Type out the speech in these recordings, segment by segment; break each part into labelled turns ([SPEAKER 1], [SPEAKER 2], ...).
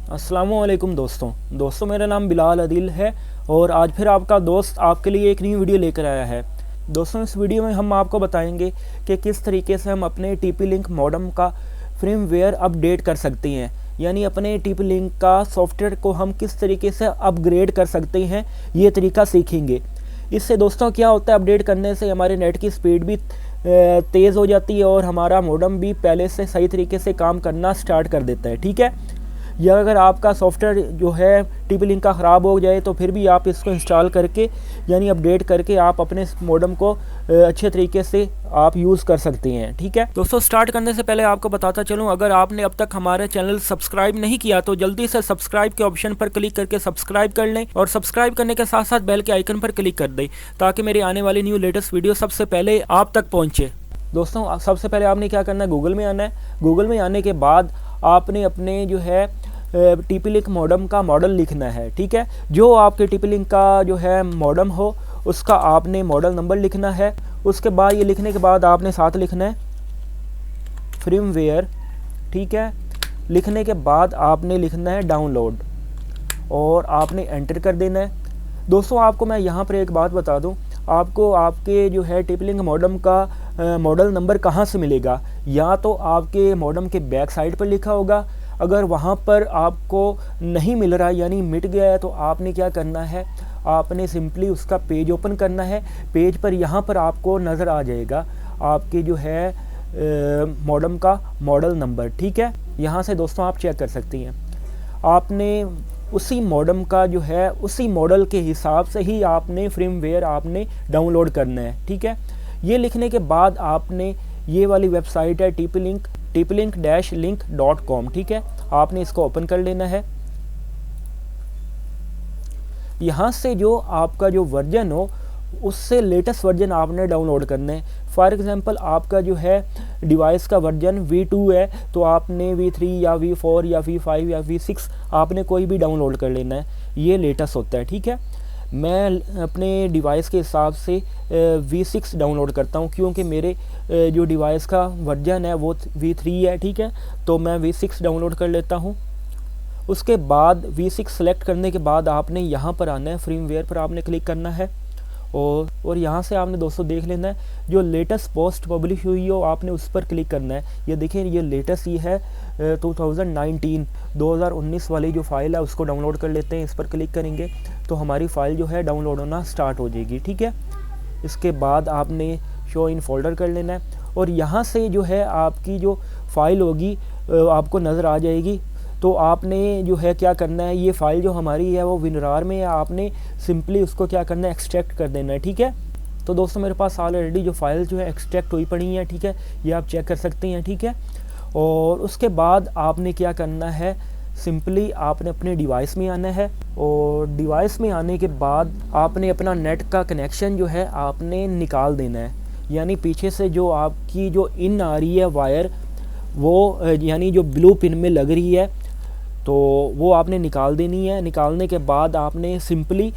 [SPEAKER 1] अस्सलामुअलैकुम दोस्तों मेरा नाम बिलाल अदिल है और आज फिर आपका दोस्त आपके लिए एक नई वीडियो लेकर आया है। दोस्तों इस वीडियो में हम आपको बताएंगे कि किस तरीके से हम अपने TP-Link मॉडेम का फ्रेमवेयर अपडेट कर सकते हैं, यानी अपने TP-Link का सॉफ्टवेयर को हम किस तरीके से अपग्रेड कर सकते हैं, ये तरीका सीखेंगे। इससे दोस्तों क्या होता है, अपडेट करने से हमारे नेट की स्पीड भी तेज़ हो जाती है और हमारा मॉडेम भी पहले से सही तरीके से काम करना स्टार्ट कर देता है। ठीक है, या अगर आपका सॉफ्टवेयर जो है TP-Link का ख़राब हो जाए तो फिर भी आप इसको इंस्टॉल करके यानी अपडेट करके आप अपने मॉडेम को अच्छे तरीके से आप यूज़ कर सकते हैं। ठीक है दोस्तों, स्टार्ट करने से पहले आपको बताता चलूँ, अगर आपने अब तक हमारे चैनल सब्सक्राइब नहीं किया तो जल्दी से सब्सक्राइब के ऑप्शन पर क्लिक करके सब्सक्राइब कर लें और सब्सक्राइब करने के साथ साथ बेल के आइकन पर क्लिक कर दें ताकि मेरी आने वाली न्यू लेटेस्ट वीडियो सबसे पहले आप तक पहुँचे। दोस्तों सबसे पहले आपने क्या करना है, गूगल में आना है। गूगल में आने के बाद आपने अपने जो है TP-Link मॉडेम का मॉडल लिखना है। ठीक है, जो आपके TP-Link का जो है मॉडेम हो उसका आपने मॉडल नंबर लिखना है। उसके बाद ये लिखने के बाद आपने साथ लिखना है फ्रेमवेयर। ठीक है, लिखने के बाद आपने लिखना है डाउनलोड और आपने एंटर कर देना है। दोस्तों आपको मैं यहाँ पर एक बात बता दूँ, आपको आपके जो है TP-Link मॉडेम का मॉडल नंबर कहाँ से मिलेगा, या तो आपके मॉडेम के बैक साइड पर लिखा होगा। अगर वहाँ पर आपको नहीं मिल रहा यानी मिट गया है तो आपने क्या करना है, आपने सिंपली उसका पेज ओपन करना है। पेज पर यहाँ पर आपको नज़र आ जाएगा आपके जो है मॉडेम का मॉडल नंबर। ठीक है, यहाँ से दोस्तों आप चेक कर सकती हैं। आपने उसी मॉडेम का जो है उसी मॉडल के हिसाब से ही आपने फ्रेमवेयर आपने डाउनलोड करना है। ठीक है, ये लिखने के बाद आपने ये वाली वेबसाइट है TP-Link-link.com। ठीक है, आपने इसको ओपन कर लेना है। यहाँ से जो आपका जो वर्जन हो उससे लेटेस्ट वर्जन आपने डाउनलोड करना है। फॉर एग्जांपल आपका जो है डिवाइस का वर्जन V2 है तो आपने V3 या V4 या V5 या V6 आपने कोई भी डाउनलोड कर लेना है, ये लेटेस्ट होता है। ठीक है, मैं अपने डिवाइस के हिसाब से V6 डाउनलोड करता हूँ क्योंकि मेरे जो डिवाइस का वर्जन है वो V3 है। ठीक है, तो मैं V6 डाउनलोड कर लेता हूँ। उसके बाद V6 सेलेक्ट करने के बाद आपने यहाँ पर आना है, फ्रेमवेयर पर आपने क्लिक करना है और यहाँ से आपने दोस्तों देख लेना है जो लेटेस्ट पोस्ट पब्लिश हुई हो आपने उस पर क्लिक करना है। ये देखिए, ये लेटेस्ट ही है 2019 वाली जो फाइल है उसको डाउनलोड कर लेते हैं। इस पर क्लिक करेंगे तो हमारी फ़ाइल जो है डाउनलोड होना स्टार्ट हो जाएगी। ठीक है, इसके बाद आपने शो इन फोल्डर कर लेना है और यहाँ से जो है आपकी जो फाइल होगी आपको नज़र आ जाएगी। तो आपने जो है क्या करना है, ये फ़ाइल जो हमारी है वो WinRAR में है, आपने सिंपली उसको क्या करना है, एक्सट्रैक्ट कर देना है। ठीक है, तो दोस्तों मेरे पास ऑलरेडी जो फाइल जो है एक्सट्रैक्ट हुई पड़ी है। ठीक है, ये आप चेक कर सकते हैं। ठीक है, और उसके बाद आपने क्या करना है, सिंपली आपने अपने डिवाइस में आना है और डिवाइस में आने के बाद आपने अपना नेट का कनेक्शन जो है आपने निकाल देना है। यानी पीछे से जो आपकी जो इन आ रही है वायर, वो यानी जो ब्लू पिन में लग रही है तो वो आपने निकाल देनी है। निकालने के बाद आपने सिंपली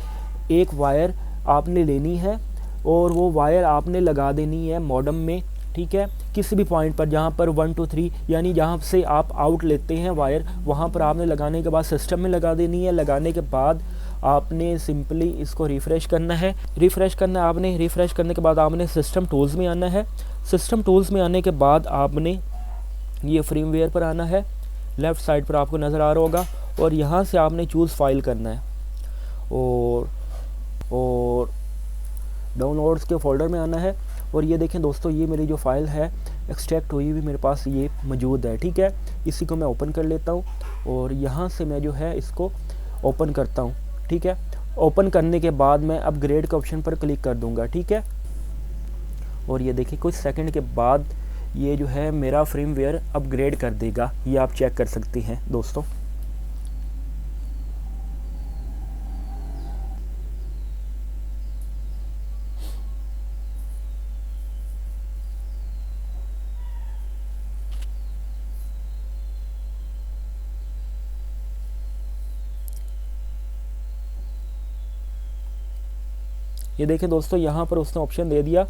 [SPEAKER 1] एक वायर आपने लेनी है और वो वायर आपने लगा देनी है मॉडेम में। ठीक है, किसी भी पॉइंट पर जहाँ पर 1 2 3 यानी जहाँ से आप आउट लेते हैं वायर, वहाँ पर आपने लगाने के बाद सिस्टम में लगा देनी है। लगाने के बाद आपने सिंपली इसको रिफ़्रेश करना है। रिफ़्रेश करने के बाद आपने सिस्टम टूल्स में आना है। सिस्टम टूल्स में आने के बाद आपने ये फ्रेमवेयर पर आना है, लेफ़्ट साइड पर आपको नज़र आ रहा होगा और यहाँ से आपने चूज़ फाइल करना है और डाउनलोड्स के फोल्डर में आना है। और ये देखें दोस्तों, ये मेरी जो फ़ाइल है एक्सट्रैक्ट हुई हुई मेरे पास ये मौजूद है। ठीक है, इसी को मैं ओपन कर लेता हूँ और यहाँ से मैं जो है इसको ओपन करता हूँ। ठीक है, ओपन करने के बाद मैं अपग्रेड के ऑप्शन पर क्लिक कर दूँगा। ठीक है, और ये देखिए कुछ सेकंड के बाद ये जो है मेरा फ्रेमवेयर अपग्रेड कर देगा, ये आप चेक कर सकते हैं दोस्तों। ये देखें दोस्तों, यहाँ पर उसने ऑप्शन दे दिया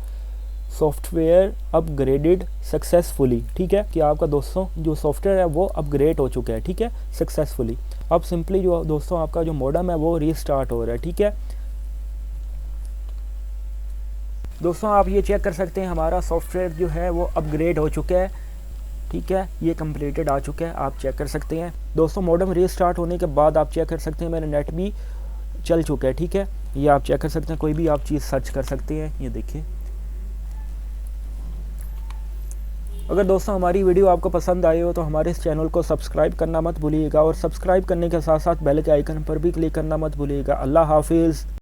[SPEAKER 1] सॉफ्टवेयर अपग्रेडेड सक्सेसफुली। ठीक है, कि आपका दोस्तों जो सॉफ्टवेयर है वो अपग्रेड हो चुका है। ठीक है, सक्सेसफुली। अब सिंपली जो दोस्तों आपका जो मॉडेम है वो रीस्टार्ट हो रहा है। ठीक है दोस्तों, आप ये चेक कर सकते हैं हमारा सॉफ्टवेयर जो है वो अपग्रेड हो चुका है। ठीक है, ये कंप्लीटेड आ चुका है, आप चेक कर सकते हैं। दोस्तों मॉडेम रीस्टार्ट होने के बाद आप चेक कर सकते हैं मेरा नेट भी चल चुका है। ठीक है, ये आप चेक कर सकते हैं, कोई भी आप चीज़ सर्च कर सकते हैं। ये देखिए, अगर दोस्तों हमारी वीडियो आपको पसंद आई हो तो हमारे इस चैनल को सब्सक्राइब करना मत भूलिएगा, और सब्सक्राइब करने के साथ साथ बेल के आइकन पर भी क्लिक करना मत भूलिएगा। अल्लाह हाफिज़।